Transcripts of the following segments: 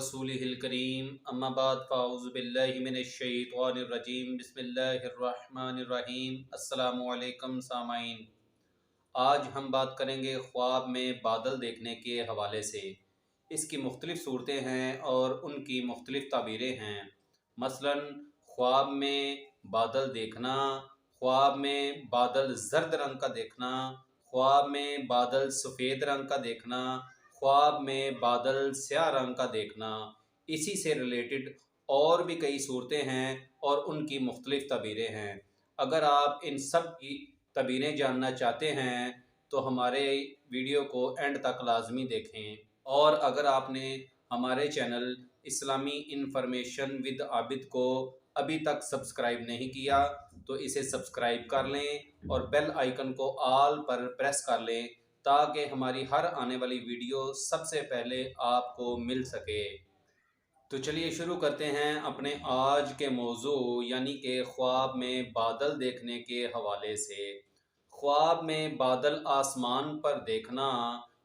रसूलिहिल करीम अम्मा बाद फ़ाऊज़ु बिल्लाहि मिनश शैतानिर रजीम बिस्मिल्लाहिर रहमानिर रहीम। अस्सलामु अलैकुम सामाईन। आज हम बात करेंगे ख्वाब में बादल देखने के हवाले से। इसकी मुख्तलिफ़ सूरतें हैं और उनकी मुख्तलिफ़ ताबीरें हैं। मसलन ख्वाब में बादल देखना, ख्वाब में बादल ज़र्द रंग का देखना, ख्वाब में बादल सफ़ेद रंग का देखना, ख्वाब में बादल स्याह रंग का देखना। इसी से रिलेटेड और भी कई सूरतें हैं और उनकी मुख्तलिफ़ तबीरें हैं। अगर आप इन सब की तबीरें जानना चाहते हैं तो हमारे वीडियो को एंड तक लाजमी देखें। और अगर आपने हमारे channel Islami information with Abid को अभी तक सब्सक्राइब नहीं किया तो इसे सब्सक्राइब कर लें और बेल आइकन को ऑल पर प्रेस कर लें ताकि हमारी हर आने वाली वीडियो सबसे पहले आपको मिल सके। तो चलिए शुरू करते हैं अपने आज के मौजू यानी कि ख्वाब में बादल देखने के हवाले से। ख्वाब में बादल आसमान पर देखना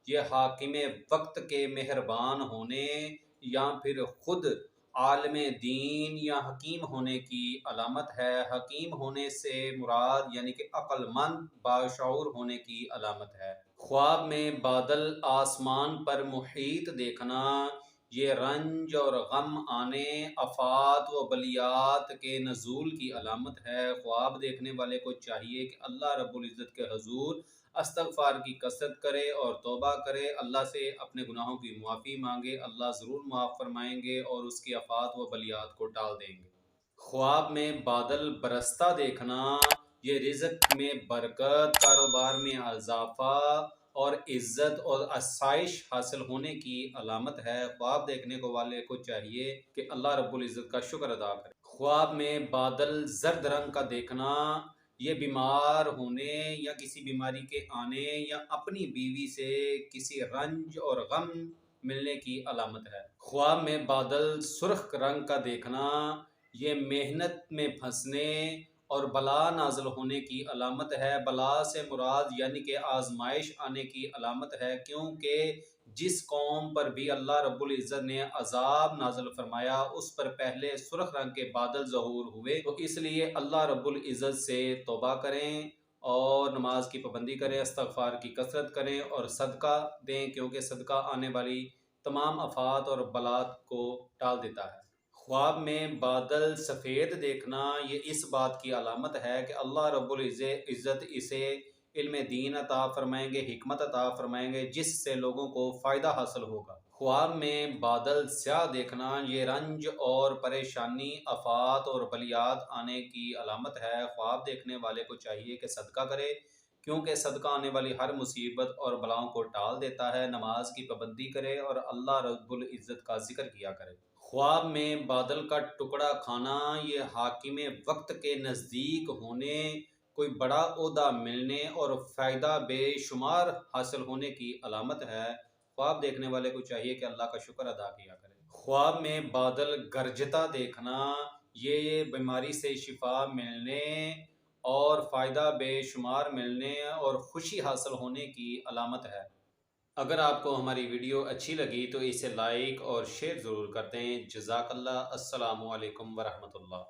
ये हाकिम वक्त के मेहरबान होने या फिर खुद आलमे दीन या हकीम होने की अलामत है। हकीम होने से मुराद यानी कि अक्लमंद बाशऊर होने की अलामत है। ख्वाब में बादल आसमान पर मुहीत देखना ये रंज और गम आने, आफात व बलियात के नज़ूल की अलामत है। ख्वाब देखने वाले को चाहिए कि अल्लाह रब्बुल इज़्ज़त के हुज़ूर इस्तग़फ़ार की कसरत करे और तौबा करे, अल्लाह से अपने गुनाहों की मुआफ़ी मांगे। अल्लाह ज़रूर माफ़ फरमाएंगे और उसकी आफात व बलियात को टाल देंगे। ख्वाब में बादल बरसता देखना ये रिज़्क़ में बरकत, कारोबार में इजाफ़ा और इज़्ज़त और आसाइश हासिल होने की अलामत है। ख्वाब देखने को वाले को चाहिए कि अल्लाह रब्बुल इज़्ज़त का शुक्र अदा करे। ख्वाब में बादल ज़र्द रंग का देखना ये बीमार होने या किसी बीमारी के आने या अपनी बीवी से किसी रंज और गम मिलने की अलामत है। ख्वाब में बादल सुर्ख रंग का देखना ये मेहनत में फंसने और बला नाज़िल होने की अलामत है। बला से मुराद यानी कि आजमाइश आने की अलामत है, क्योंकि जिस कौम पर भी अल्लाह रब्बुल इज़्ज़त ने अजाब नाज़िल फरमाया उस पर पहले सुर्ख रंग के बादल ज़हूर हुए। तो इसलिए अल्लाह रब्बुल इज़्ज़त से तौबा करें और नमाज की पाबंदी करें, इस्तग़फ़ार की कसरत करें और सदका दें, क्योंकि सदका आने वाली तमाम आफात और बलात को टाल देता है। ख्वाब में बादल सफ़ेद देखना ये इस बात की अलामत है कि अल्लाह रब्बुल इज़्ज़त इसे इल्म दीन अता फरमाएंगे, हिकमत अता फरमाएंगे, जिससे लोगों को फ़ायदा हासिल होगा। ख्वाब में बादल स्याह देखना ये रंज और परेशानी, आफात और बलियात आने की अलामत है। ख्वाब देखने वाले को चाहिए कि सदका करे, क्योंकि सदका आने वाली हर मुसीबत और बलाओं को टाल देता है। नमाज की पाबंदी करे और अल्लाह रब्बुल इज़्ज़त का जिक्र किया करे। ख्वाब में बादल का टुकड़ा खाना ये हाकिम वक्त के नज़दीक होने, कोई बड़ा ओहदा मिलने और फ़ायदा बेशुमार हासिल होने की अलामत है। ख्वाब देखने वाले को चाहिए कि अल्लाह का शुक्र अदा किया करे। ख्वाब में बादल गरजता देखना ये बीमारी से शिफा मिलने और फ़ायदा बेशुमार मिलने और खुशी हासिल होने की अलामत है। अगर आपको हमारी वीडियो अच्छी लगी तो इसे लाइक और शेयर ज़रूर करते हैं। जज़ाकल्लाह। अस्सलामु अलैकुम वरहमतुल्लाह।